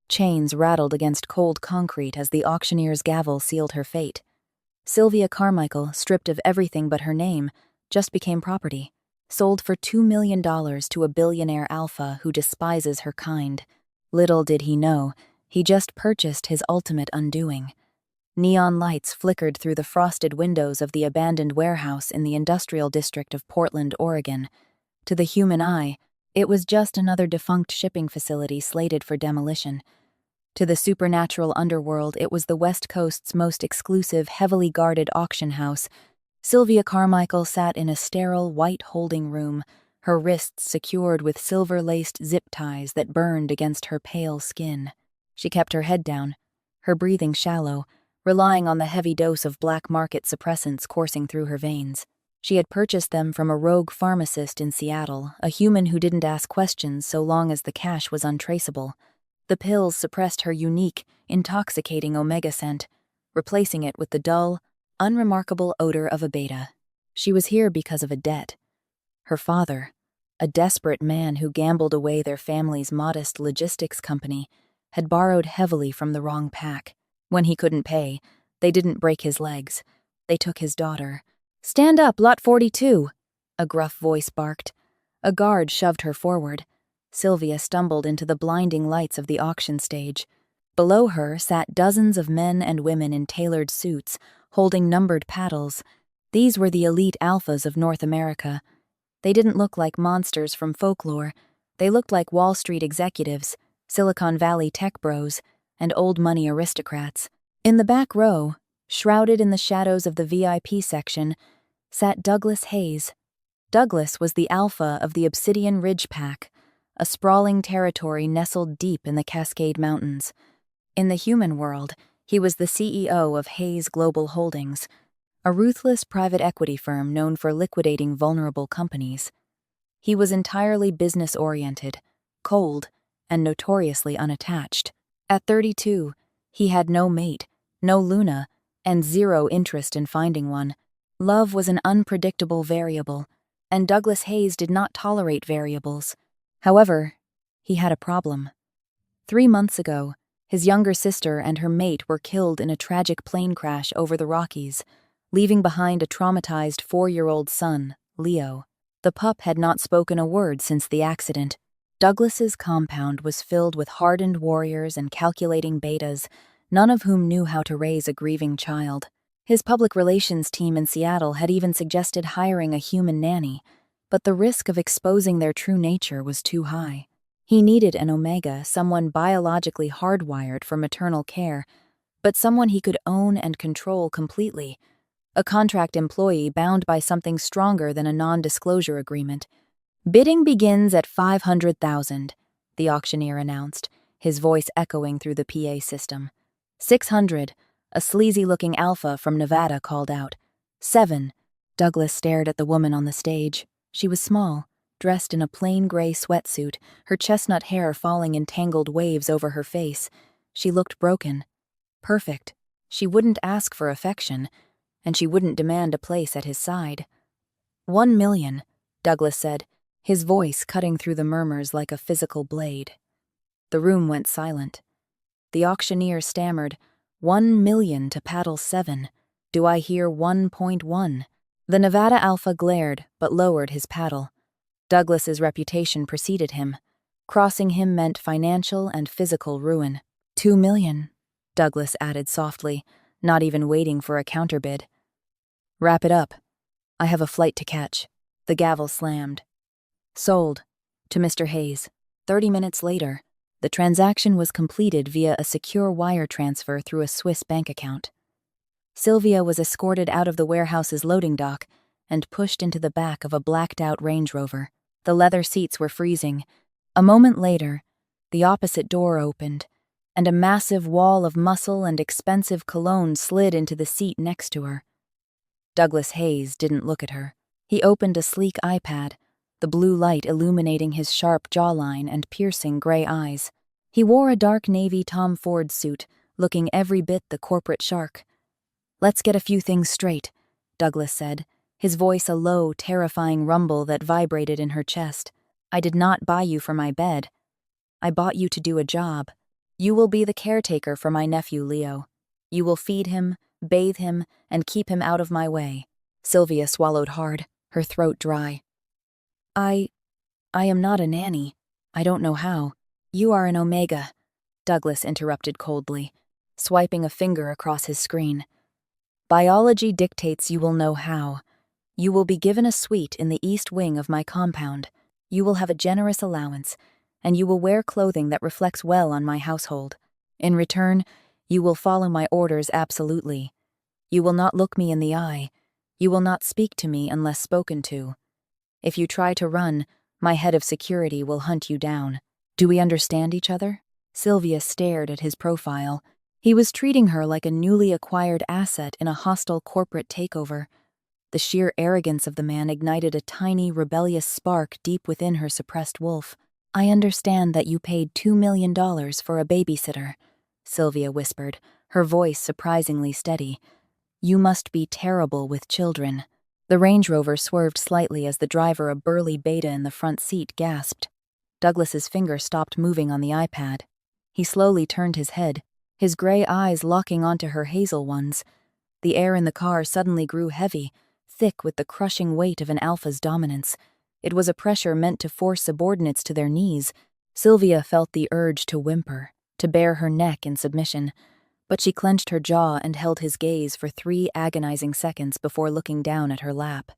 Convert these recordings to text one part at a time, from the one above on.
Chains rattled against cold concrete as the auctioneer's gavel sealed her fate. Sylvia Carmichael, stripped of everything but her name, just became property, sold for $2 million to a billionaire alpha who despises her kind. Little did he know, he just purchased his ultimate undoing. Neon lights flickered through the frosted windows of the abandoned warehouse in the industrial district of Portland, Oregon. To the human eye, it was just another defunct shipping facility slated for demolition. To the supernatural underworld, it was the West Coast's most exclusive, heavily guarded auction house. Sylvia Carmichael sat in a sterile, white holding room, her wrists secured with silver-laced zip ties that burned against her pale skin. She kept her head down, her breathing shallow, relying on the heavy dose of black market suppressants coursing through her veins. She had purchased them from a rogue pharmacist in Seattle, a human who didn't ask questions so long as the cash was untraceable. The pills suppressed her unique, intoxicating omega scent, replacing it with the dull, unremarkable odor of a beta. She was here because of a debt. Her father, a desperate man who gambled away their family's modest logistics company, had borrowed heavily from the wrong pack. When he couldn't pay, they didn't break his legs. They took his daughter. "Stand up, Lot 42, a gruff voice barked. A guard shoved her forward. Sylvia stumbled into the blinding lights of the auction stage. Below her sat dozens of men and women in tailored suits, holding numbered paddles. These were the elite alphas of North America. They didn't look like monsters from folklore. They looked like Wall Street executives, Silicon Valley tech bros, and old money aristocrats. In the back row, shrouded in the shadows of the VIP section, sat Douglas Hayes. Douglas was the alpha of the Obsidian Ridge Pack, a sprawling territory nestled deep in the Cascade Mountains. In the human world, he was the CEO of Hayes Global Holdings, a ruthless private equity firm known for liquidating vulnerable companies. He was entirely business-oriented, cold, and notoriously unattached. At 32, he had no mate, no Luna, and zero interest in finding one. Love was an unpredictable variable, and Douglas Hayes did not tolerate variables. However, he had a problem. 3 months ago, his younger sister and her mate were killed in a tragic plane crash over the Rockies, leaving behind a traumatized 4-year-old son, Leo. The pup had not spoken a word since the accident. Douglas's compound was filled with hardened warriors and calculating betas, none of whom knew how to raise a grieving child. His public relations team in Seattle had even suggested hiring a human nanny, but the risk of exposing their true nature was too high. He needed an omega, someone biologically hardwired for maternal care, but someone he could own and control completely. A contract employee bound by something stronger than a non-disclosure agreement. "Bidding begins at $500,000, the auctioneer announced, his voice echoing through the PA system. 600, a sleazy-looking alpha from Nevada called out. 7, Douglas stared at the woman on the stage. She was small, dressed in a plain gray sweatsuit, her chestnut hair falling in tangled waves over her face. She looked broken. Perfect. She wouldn't ask for affection, and she wouldn't demand a place at his side. 1 million, Douglas said, his voice cutting through the murmurs like a physical blade. The room went silent. The auctioneer stammered, 1 million to paddle 7. Do I hear 1.1? The Nevada Alpha glared, but lowered his paddle. Douglas's reputation preceded him. Crossing him meant financial and physical ruin. 2 million, Douglas added softly, not even waiting for a counterbid. Wrap it up. I have a flight to catch. The gavel slammed. Sold. To Mr. Hayes. 30 minutes later, the transaction was completed via a secure wire transfer through a Swiss bank account. Sylvia was escorted out of the warehouse's loading dock and pushed into the back of a blacked-out Range Rover. The leather seats were freezing. A moment later, the opposite door opened, and a massive wall of muscle and expensive cologne slid into the seat next to her. Douglas Hayes didn't look at her. He opened a sleek iPad, the blue light illuminating his sharp jawline and piercing gray eyes. He wore a dark navy Tom Ford suit, looking every bit the corporate shark. Let's get a few things straight, Douglas said, his voice a low, terrifying rumble that vibrated in her chest. I did not buy you for my bed. I bought you to do a job. You will be the caretaker for my nephew Leo. You will feed him, bathe him, and keep him out of my way." Sylvia swallowed hard, her throat dry. I am not a nanny. I don't know how. You are an Omega," Douglas interrupted coldly, swiping a finger across his screen. "Biology dictates you will know how. You will be given a suite in the east wing of my compound. You will have a generous allowance, and you will wear clothing that reflects well on my household. In return, you will follow my orders absolutely. You will not look me in the eye. You will not speak to me unless spoken to. If you try to run, my head of security will hunt you down. Do we understand each other?" Sylvia stared at his profile. He was treating her like a newly acquired asset in a hostile corporate takeover. The sheer arrogance of the man ignited a tiny, rebellious spark deep within her suppressed wolf. "I understand that you paid $2 million for a babysitter," Sylvia whispered, her voice surprisingly steady. "You must be terrible with children." The Range Rover swerved slightly as the driver, a burly beta in the front seat, gasped. Douglas's finger stopped moving on the iPad. He slowly turned his head, his gray eyes locking onto her hazel ones. The air in the car suddenly grew heavy, thick with the crushing weight of an alpha's dominance. It was a pressure meant to force subordinates to their knees. Sylvia felt the urge to whimper, to bare her neck in submission, but she clenched her jaw and held his gaze for 3 agonizing seconds before looking down at her lap.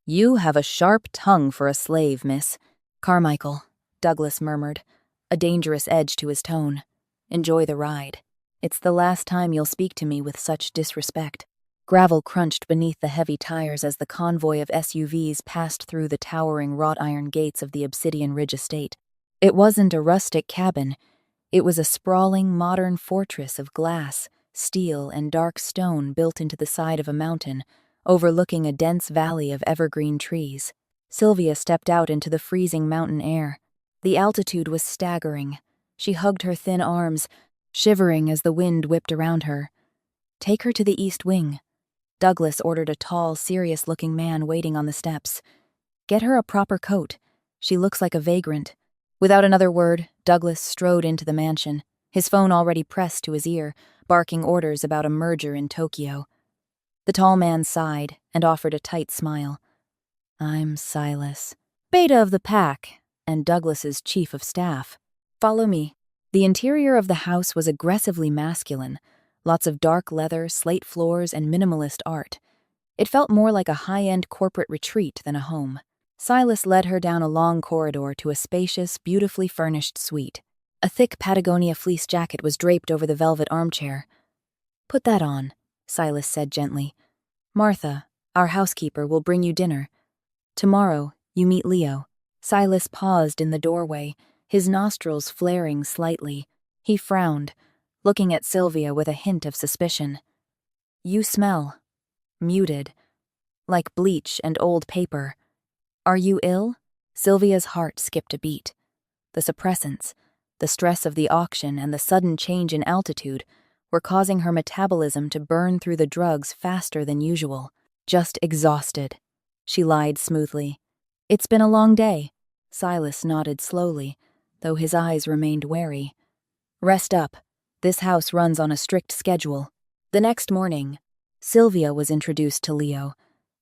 "You have a sharp tongue for a slave, miss." "Carmichael," Douglas murmured, a dangerous edge to his tone. "Enjoy the ride. It's the last time you'll speak to me with such disrespect." Gravel crunched beneath the heavy tires as the convoy of SUVs passed through the towering wrought iron gates of the Obsidian Ridge estate. It wasn't a rustic cabin. It was a sprawling, modern fortress of glass, steel, and dark stone built into the side of a mountain, overlooking a dense valley of evergreen trees. Sylvia stepped out into the freezing mountain air. The altitude was staggering. She hugged her thin arms, shivering as the wind whipped around her. "Take her to the east wing," Douglas ordered a tall, serious-looking man waiting on the steps. "Get her a proper coat. She looks like a vagrant." Without another word, Douglas strode into the mansion, his phone already pressed to his ear, barking orders about a merger in Tokyo. The tall man sighed and offered a tight smile. "I'm Silas, beta of the pack, and Douglas's chief of staff. Follow me." The interior of the house was aggressively masculine, lots of dark leather, slate floors, and minimalist art. It felt more like a high-end corporate retreat than a home. Silas led her down a long corridor to a spacious, beautifully furnished suite. A thick Patagonia fleece jacket was draped over the velvet armchair. "Put that on," Silas said gently. "Martha, our housekeeper, will bring you dinner. Tomorrow, you meet Leo." Silas paused in the doorway, his nostrils flaring slightly. He frowned, looking at Sylvia with a hint of suspicion. "You smell muted, like bleach and old paper. Are you ill?" Sylvia's heart skipped a beat. The suppressants, the stress of the auction, and the sudden change in altitude were causing her metabolism to burn through the drugs faster than usual. "Just exhausted," she lied smoothly. "It's been a long day." Silas nodded slowly, though his eyes remained wary. "Rest up. This house runs on a strict schedule." The next morning, Sylvia was introduced to Leo.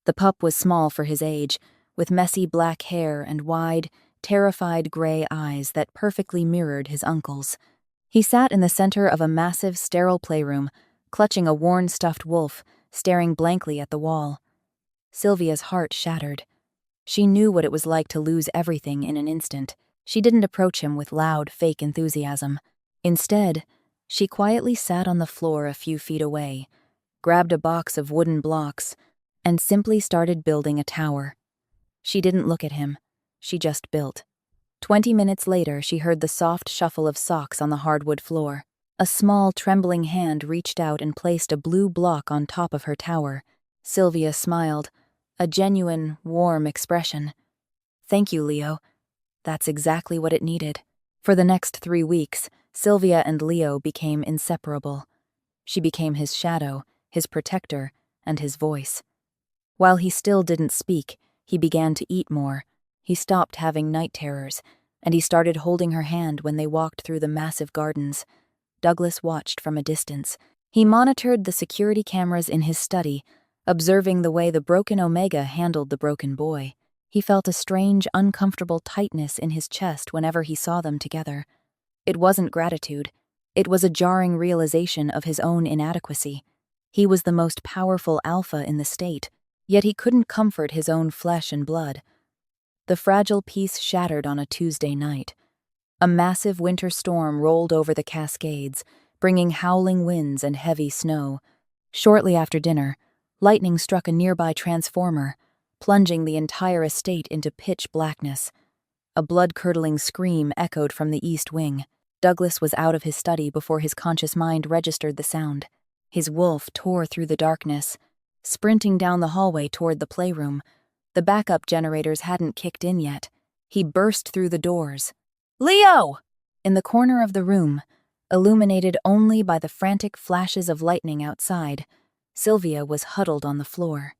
The pup was small for his age, with messy black hair and wide, terrified gray eyes that perfectly mirrored his uncle's. He sat in the center of a massive, sterile playroom, clutching a worn stuffed wolf, staring blankly at the wall. Sylvia's heart shattered. She knew what it was like to lose everything in an instant. She didn't approach him with loud, fake enthusiasm. Instead, she quietly sat on the floor a few feet away, grabbed a box of wooden blocks, and simply started building a tower. She didn't look at him. She just built. 20 minutes later, she heard the soft shuffle of socks on the hardwood floor. A small, trembling hand reached out and placed a blue block on top of her tower. Sylvia smiled, a genuine, warm expression. "Thank you, Leo. That's exactly what it needed." For the next 3 weeks, Sylvia and Leo became inseparable. She became his shadow, his protector, and his voice. While he still didn't speak, he began to eat more. He stopped having night terrors, and he started holding her hand when they walked through the massive gardens. Douglas watched from a distance. He monitored the security cameras in his study, observing the way the broken Omega handled the broken boy. He felt a strange, uncomfortable tightness in his chest whenever he saw them together. It wasn't gratitude. It was a jarring realization of his own inadequacy. He was the most powerful alpha in the state, yet he couldn't comfort his own flesh and blood. The fragile peace shattered on a Tuesday night. A massive winter storm rolled over the Cascades, bringing howling winds and heavy snow. Shortly after dinner, lightning struck a nearby transformer, plunging the entire estate into pitch blackness. A blood-curdling scream echoed from the east wing. Douglas was out of his study before his conscious mind registered the sound. His wolf tore through the darkness, sprinting down the hallway toward the playroom. The backup generators hadn't kicked in yet. He burst through the doors. "Leo!" In the corner of the room, illuminated only by the frantic flashes of lightning outside, Sylvia was huddled on the floor.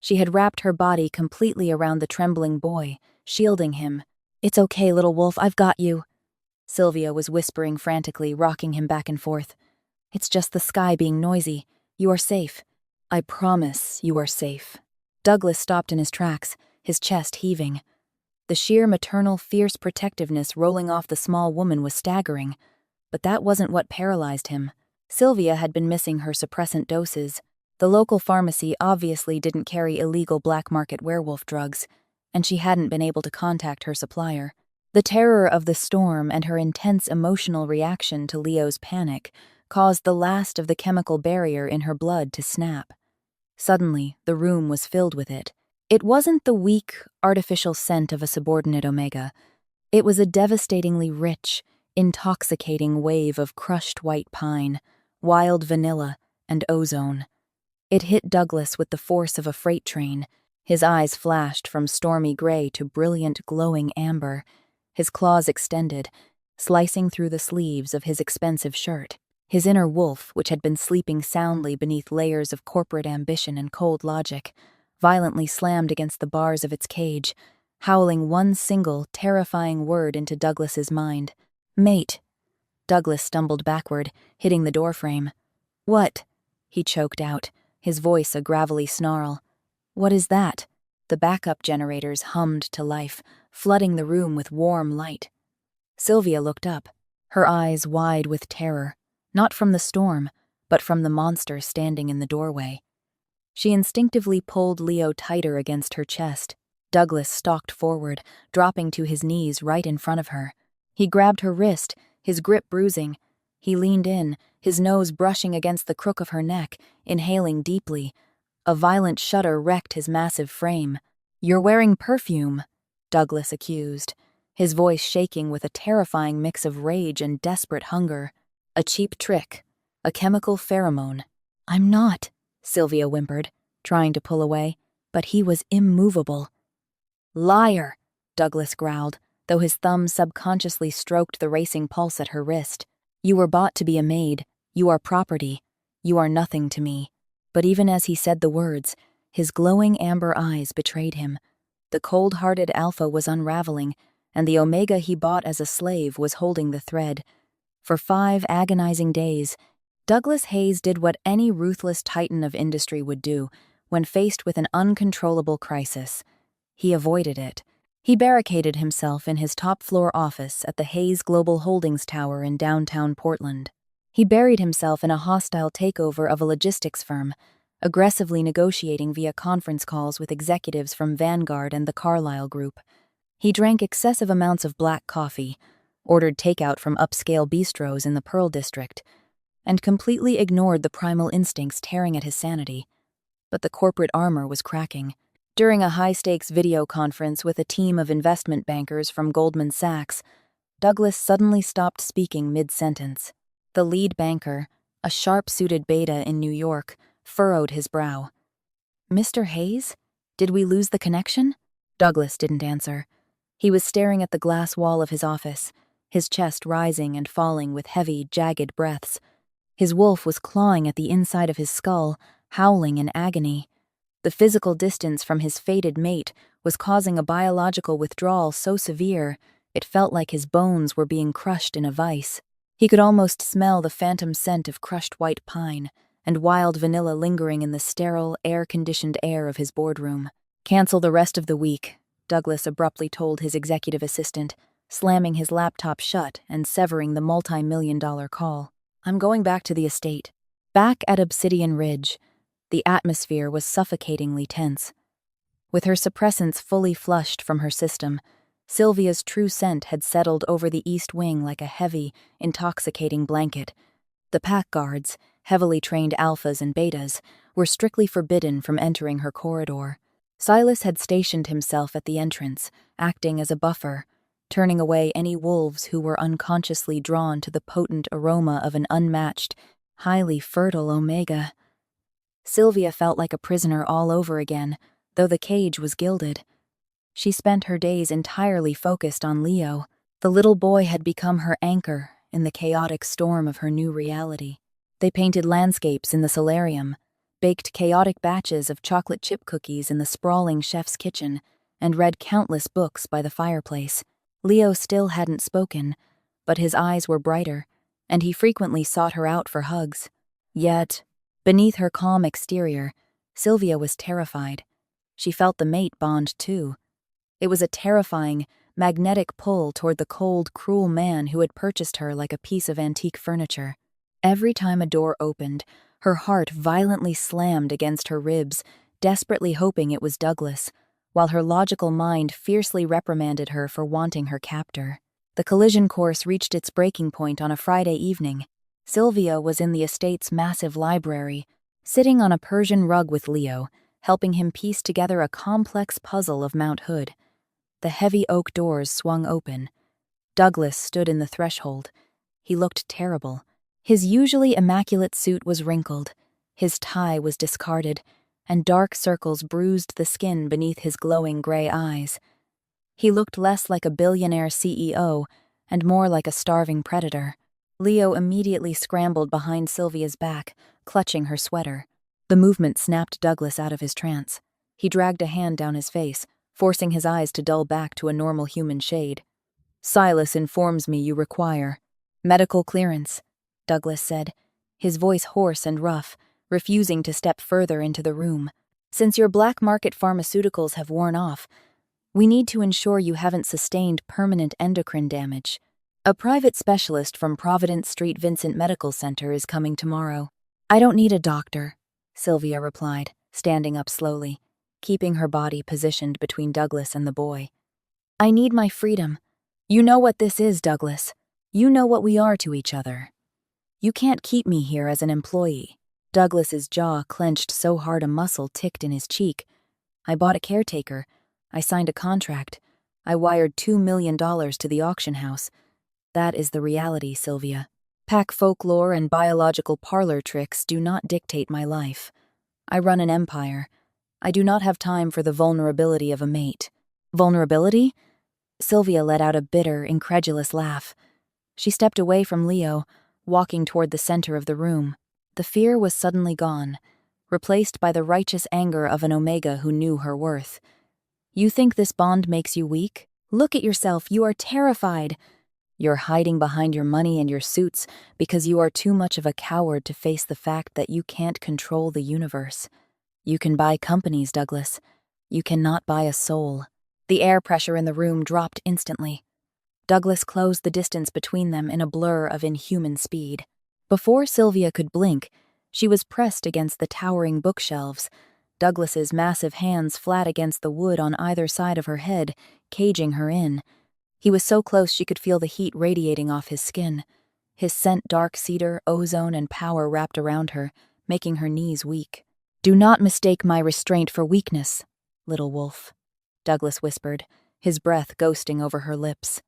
She had wrapped her body completely around the trembling boy, shielding him. "It's okay, little wolf, I've got you." Sylvia was whispering frantically, rocking him back and forth. "It's just the sky being noisy. You are safe. I promise you are safe." Douglas stopped in his tracks, his chest heaving. The sheer maternal, fierce protectiveness rolling off the small woman was staggering, but that wasn't what paralyzed him. Sylvia had been missing her suppressant doses. The local pharmacy obviously didn't carry illegal black market werewolf drugs, and she hadn't been able to contact her supplier. The terror of the storm and her intense emotional reaction to Leo's panic caused the last of the chemical barrier in her blood to snap. Suddenly, the room was filled with it. It wasn't the weak, artificial scent of a subordinate Omega. It was a devastatingly rich, intoxicating wave of crushed white pine, wild vanilla, and ozone. It hit Douglas with the force of a freight train. His eyes flashed from stormy gray to brilliant, glowing amber. His claws extended, slicing through the sleeves of his expensive shirt. His inner wolf, which had been sleeping soundly beneath layers of corporate ambition and cold logic, violently slammed against the bars of its cage, howling one single, terrifying word into Douglas's mind. "Mate." Douglas stumbled backward, hitting the doorframe. "What?" he choked out, his voice a gravelly snarl. "What is that?" The backup generators hummed to life, flooding the room with warm light. Sylvia looked up, her eyes wide with terror, not from the storm, but from the monster standing in the doorway. She instinctively pulled Leo tighter against her chest. Douglas stalked forward, dropping to his knees right in front of her. He grabbed her wrist, his grip bruising. He leaned in, his nose brushing against the crook of her neck, inhaling deeply. A violent shudder wrecked his massive frame. "You're wearing perfume," Douglas accused, his voice shaking with a terrifying mix of rage and desperate hunger. "A cheap trick. A chemical pheromone." "I'm not," Sylvia whimpered, trying to pull away, but he was immovable. "Liar," Douglas growled, though his thumb subconsciously stroked the racing pulse at her wrist. "You were bought to be a maid. You are property. You are nothing to me." But even as he said the words, his glowing amber eyes betrayed him. The cold-hearted alpha was unraveling, and the Omega he bought as a slave was holding the thread. For 5 agonizing days, Douglas Hayes did what any ruthless titan of industry would do when faced with an uncontrollable crisis. He avoided it. He barricaded himself in his top-floor office at the Hayes Global Holdings Tower in downtown Portland. He buried himself in a hostile takeover of a logistics firm, aggressively negotiating via conference calls with executives from Vanguard and the Carlyle Group. He drank excessive amounts of black coffee, ordered takeout from upscale bistros in the Pearl District, and completely ignored the primal instincts tearing at his sanity. But the corporate armor was cracking. During a high-stakes video conference with a team of investment bankers from Goldman Sachs, Douglas suddenly stopped speaking mid-sentence. The lead banker, a sharp-suited beta in New York, furrowed his brow. "Mr. Hayes? Did we lose the connection?" Douglas didn't answer. He was staring at the glass wall of his office, his chest rising and falling with heavy, jagged breaths. His wolf was clawing at the inside of his skull, howling in agony. The physical distance from his fated mate was causing a biological withdrawal so severe it felt like his bones were being crushed in a vice. He could almost smell the phantom scent of crushed white pine and wild vanilla lingering in the sterile, air-conditioned air of his boardroom. "Cancel the rest of the week," Douglas abruptly told his executive assistant, slamming his laptop shut and severing the multi-million-dollar call. "I'm going back to the estate." Back at Obsidian Ridge, the atmosphere was suffocatingly tense. With her suppressants fully flushed from her system, Sylvia's true scent had settled over the east wing like a heavy, intoxicating blanket. The pack guards, heavily trained alphas and betas, were strictly forbidden from entering her corridor. Silas had stationed himself at the entrance, acting as a buffer, turning away any wolves who were unconsciously drawn to the potent aroma of an unmatched, highly fertile omega. Sylvia felt like a prisoner all over again, though the cage was gilded. She spent her days entirely focused on Leo. The little boy had become her anchor in the chaotic storm of her new reality. They painted landscapes in the solarium, baked chaotic batches of chocolate chip cookies in the sprawling chef's kitchen, and read countless books by the fireplace. Leo still hadn't spoken, but his eyes were brighter, and he frequently sought her out for hugs. Yet, beneath her calm exterior, Sylvia was terrified. She felt the mate bond too. It was a terrifying, magnetic pull toward the cold, cruel man who had purchased her like a piece of antique furniture. Every time a door opened, her heart violently slammed against her ribs, desperately hoping it was Douglas, while her logical mind fiercely reprimanded her for wanting her captor. The collision course reached its breaking point on a Friday evening. Sylvia was in the estate's massive library, sitting on a Persian rug with Leo, helping him piece together a complex puzzle of Mount Hood. The heavy oak doors swung open. Douglas stood in the threshold. He looked terrible. His usually immaculate suit was wrinkled, his tie was discarded, and dark circles bruised the skin beneath his glowing gray eyes. He looked less like a billionaire CEO and more like a starving predator. Leo immediately scrambled behind Sylvia's back, clutching her sweater. The movement snapped Douglas out of his trance. He dragged a hand down his face, forcing his eyes to dull back to a normal human shade. "Silas informs me you require medical clearance," Douglas said, his voice hoarse and rough, refusing to step further into the room. "Since your black market pharmaceuticals have worn off, we need to ensure you haven't sustained permanent endocrine damage. A private specialist from Providence Street Vincent Medical Center is coming tomorrow." "I don't need a doctor," Sylvia replied, standing up slowly, keeping her body positioned between Douglas and the boy. "I need my freedom. You know what this is, Douglas. You know what we are to each other. You can't keep me here as an employee." Douglas's jaw clenched so hard a muscle ticked in his cheek. "I bought a caretaker. I signed a contract. I wired $2 million to the auction house. That is the reality, Sylvia. Pack folklore and biological parlor tricks do not dictate my life. I run an empire. I do not have time for the vulnerability of a mate." "Vulnerability?" Sylvia let out a bitter, incredulous laugh. She stepped away from Leo, walking toward the center of the room. The fear was suddenly gone, replaced by the righteous anger of an Omega who knew her worth. "You think this bond makes you weak? Look at yourself, you are terrified. You're hiding behind your money and your suits because you are too much of a coward to face the fact that you can't control the universe. You can buy companies, Douglas. You cannot buy a soul." The air pressure in the room dropped instantly. Douglas closed the distance between them in a blur of inhuman speed. Before Sylvia could blink, she was pressed against the towering bookshelves, Douglas's massive hands flat against the wood on either side of her head, caging her in. He was so close she could feel the heat radiating off his skin. His scent dark cedar, ozone, and power wrapped around her, making her knees weak. "Do not mistake my restraint for weakness, little wolf," Douglas whispered, his breath ghosting over her lips.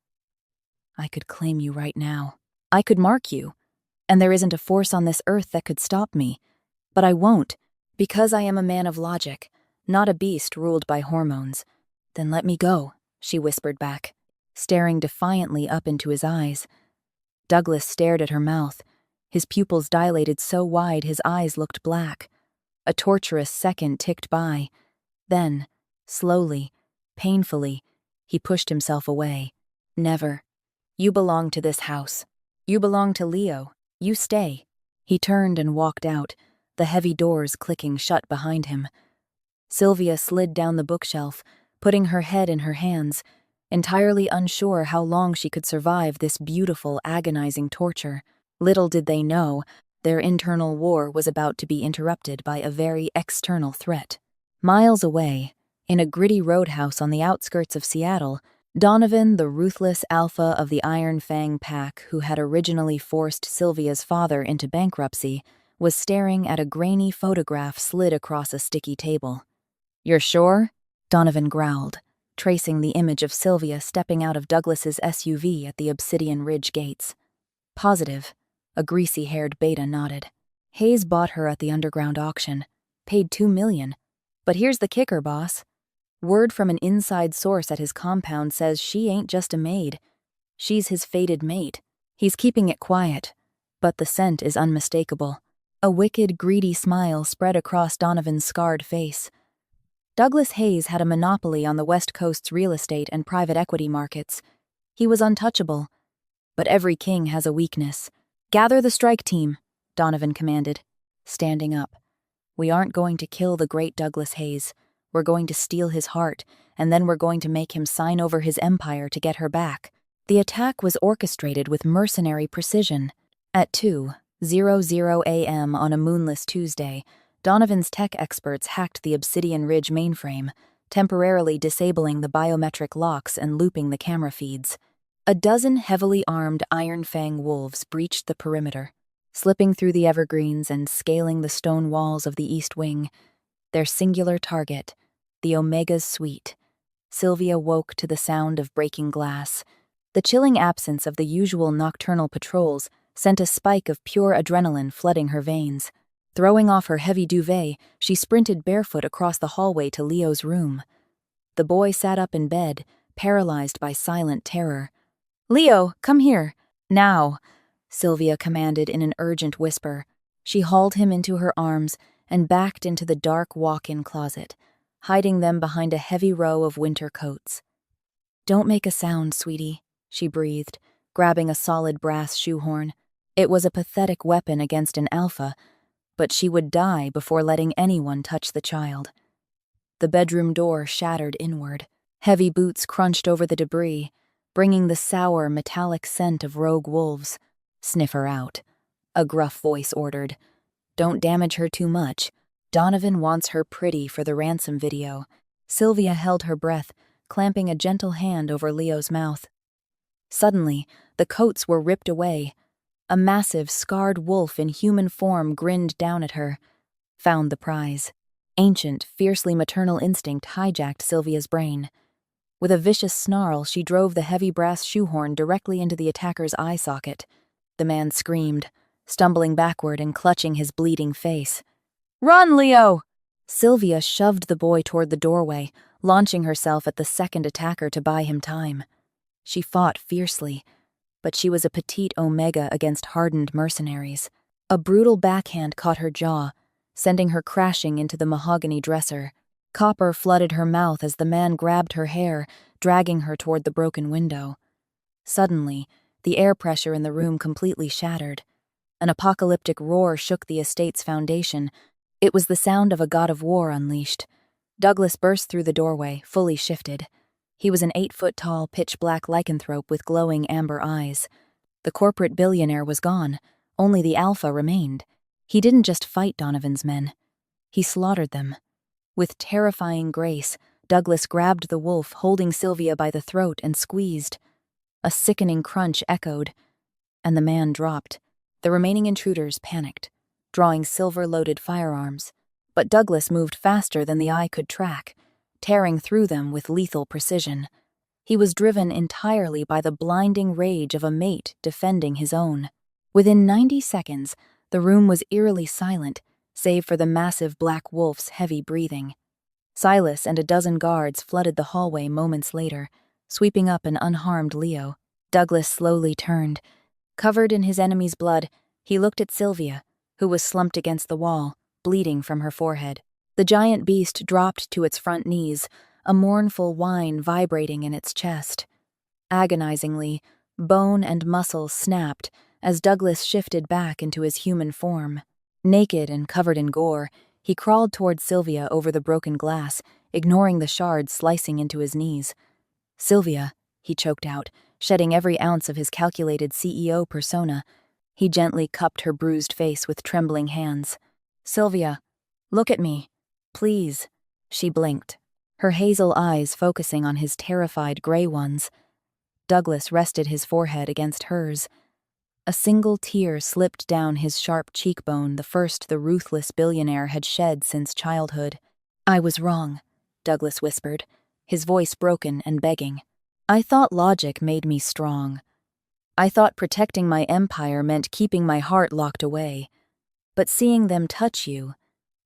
"I could claim you right now. I could mark you, and there isn't a force on this earth that could stop me. But I won't, because I am a man of logic, not a beast ruled by hormones." "Then let me go," she whispered back, staring defiantly up into his eyes. Douglas stared at her mouth, his pupils dilated so wide his eyes looked black. A torturous second ticked by. Then, slowly, painfully, he pushed himself away. "Never. You belong to this house. You belong to Leo. You stay. He turned and walked out, the heavy doors clicking shut behind him. Sylvia slid down the bookshelf, putting her head in her hands, entirely unsure how long she could survive this beautiful, agonizing torture. Little did they know, their internal war was about to be interrupted by a very external threat. Miles away, in a gritty roadhouse on the outskirts of Seattle, Donovan, the ruthless alpha of the Iron Fang pack who had originally forced Sylvia's father into bankruptcy, was staring at a grainy photograph slid across a sticky table. "You're sure?" Donovan growled, tracing the image of Sylvia stepping out of Douglas's SUV at the Obsidian Ridge gates. "Positive," a greasy-haired beta nodded. "Hayes bought her at the underground auction, paid $2 million. But here's the kicker, boss. Word from an inside source at his compound says she ain't just a maid. She's his fated mate. He's keeping it quiet, but the scent is unmistakable." A wicked, greedy smile spread across Donovan's scarred face. Douglas Hayes had a monopoly on the West Coast's real estate and private equity markets. He was untouchable. But every king has a weakness. "Gather the strike team," Donovan commanded, standing up. "We aren't going to kill the great Douglas Hayes. We're going to steal his heart, and then we're going to make him sign over his empire to get her back." The attack was orchestrated with mercenary precision. At 2:00 a.m. on a moonless Tuesday, Donovan's tech experts hacked the Obsidian Ridge mainframe, temporarily disabling the biometric locks and looping the camera feeds. A dozen heavily armed Iron Fang wolves breached the perimeter, slipping through the evergreens and scaling the stone walls of the East Wing. Their singular target, the Omega's suite. Sylvia woke to the sound of breaking glass. The chilling absence of the usual nocturnal patrols sent a spike of pure adrenaline flooding her veins. Throwing off her heavy duvet, she sprinted barefoot across the hallway to Leo's room. The boy sat up in bed, paralyzed by silent terror. "Leo, come here. Now," Sylvia commanded in an urgent whisper. She hauled him into her arms and backed into the dark walk-in closet, hiding them behind a heavy row of winter coats. "Don't make a sound, sweetie," she breathed, grabbing a solid brass shoehorn. It was a pathetic weapon against an alpha, but she would die before letting anyone touch the child. The bedroom door shattered inward. Heavy boots crunched over the debris, bringing the sour, metallic scent of rogue wolves. "Sniff her out," a gruff voice ordered. "Don't damage her too much. Donovan wants her pretty for the ransom video." Sylvia held her breath, clamping a gentle hand over Leo's mouth. Suddenly, the coats were ripped away. A massive, scarred wolf in human form grinned down at her. Found the prize. Ancient, fiercely maternal instinct hijacked Sylvia's brain. With a vicious snarl, she drove the heavy brass shoehorn directly into the attacker's eye socket. The man screamed, stumbling backward and clutching his bleeding face. "Run, Leo!" Sylvia shoved the boy toward the doorway, launching herself at the second attacker to buy him time. She fought fiercely, but she was a petite Omega against hardened mercenaries. A brutal backhand caught her jaw, sending her crashing into the mahogany dresser. Copper flooded her mouth as the man grabbed her hair, dragging her toward the broken window. Suddenly, the air pressure in the room completely shattered. An apocalyptic roar shook the estate's foundation. It was the sound of a god of war unleashed. Douglas burst through the doorway, fully shifted. He was an 8-foot-tall, pitch-black lycanthrope with glowing amber eyes. The corporate billionaire was gone. Only the alpha remained. He didn't just fight Donovan's men. He slaughtered them. With terrifying grace, Douglas grabbed the wolf, holding Sylvia by the throat, and squeezed. A sickening crunch echoed, and the man dropped. The remaining intruders panicked, drawing silver-loaded firearms. But Douglas moved faster than the eye could track, tearing through them with lethal precision. He was driven entirely by the blinding rage of a mate defending his own. Within 90 seconds, the room was eerily silent, save for the massive black wolf's heavy breathing. Silas and a dozen guards flooded the hallway moments later, sweeping up an unharmed Leo. Douglas slowly turned. Covered in his enemy's blood, he looked at Sylvia, who was slumped against the wall, bleeding from her forehead. The giant beast dropped to its front knees, a mournful whine vibrating in its chest. Agonizingly, bone and muscle snapped as Douglas shifted back into his human form. Naked and covered in gore, he crawled toward Sylvia over the broken glass, ignoring the shards slicing into his knees. "Sylvia," he choked out, shedding every ounce of his calculated CEO persona. He gently cupped her bruised face with trembling hands. "Sylvia, look at me. Please." She blinked, her hazel eyes focusing on his terrified gray ones. Douglas rested his forehead against hers. A single tear slipped down his sharp cheekbone, the first the ruthless billionaire had shed since childhood. "I was wrong," Douglas whispered, his voice broken and begging. "I thought logic made me strong. I thought protecting my empire meant keeping my heart locked away. But seeing them touch you,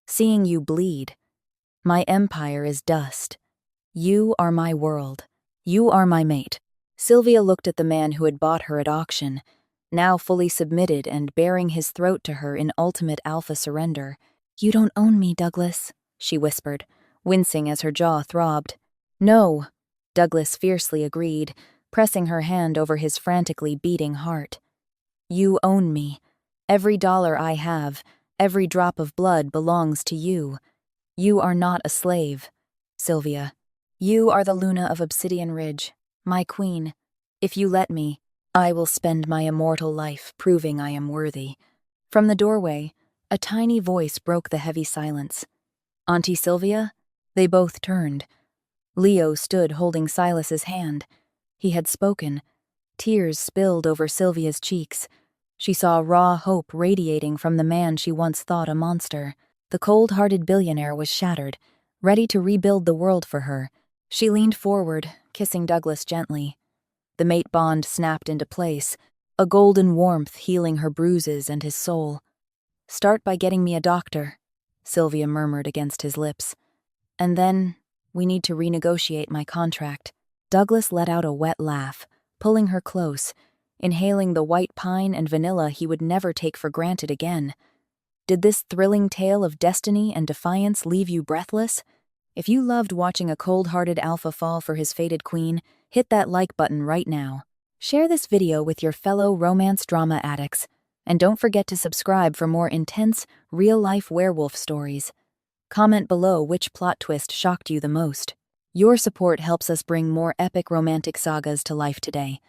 seeing you bleed, my empire is dust. You are my world. You are my mate." Sylvia looked at the man who had bought her at auction, now fully submitted and baring his throat to her in ultimate alpha surrender. "You don't own me, Douglas," she whispered, wincing as her jaw throbbed. "No," Douglas fiercely agreed, pressing her hand over his frantically beating heart. "You own me. Every dollar I have, every drop of blood belongs to you. You are not a slave, Sylvia. You are the Luna of Obsidian Ridge, my queen. If you let me, I will spend my immortal life proving I am worthy." From the doorway, a tiny voice broke the heavy silence. "Auntie Sylvia?" They both turned. Leo stood holding Silas's hand. He had spoken. Tears spilled over Sylvia's cheeks. She saw raw hope radiating from the man she once thought a monster. The cold-hearted billionaire was shattered, ready to rebuild the world for her. She leaned forward, kissing Douglas gently. The mate bond snapped into place, a golden warmth healing her bruises and his soul. "Start by getting me a doctor," Sylvia murmured against his lips. "And then, we need to renegotiate my contract." Douglas let out a wet laugh, pulling her close, inhaling the white pine and vanilla he would never take for granted again. Did this thrilling tale of destiny and defiance leave you breathless? If you loved watching a cold-hearted alpha fall for his fated queen, hit that like button right now. Share this video with your fellow romance drama addicts, and don't forget to subscribe for more intense, real-life werewolf stories. Comment below which plot twist shocked you the most. Your support helps us bring more epic romantic sagas to life today.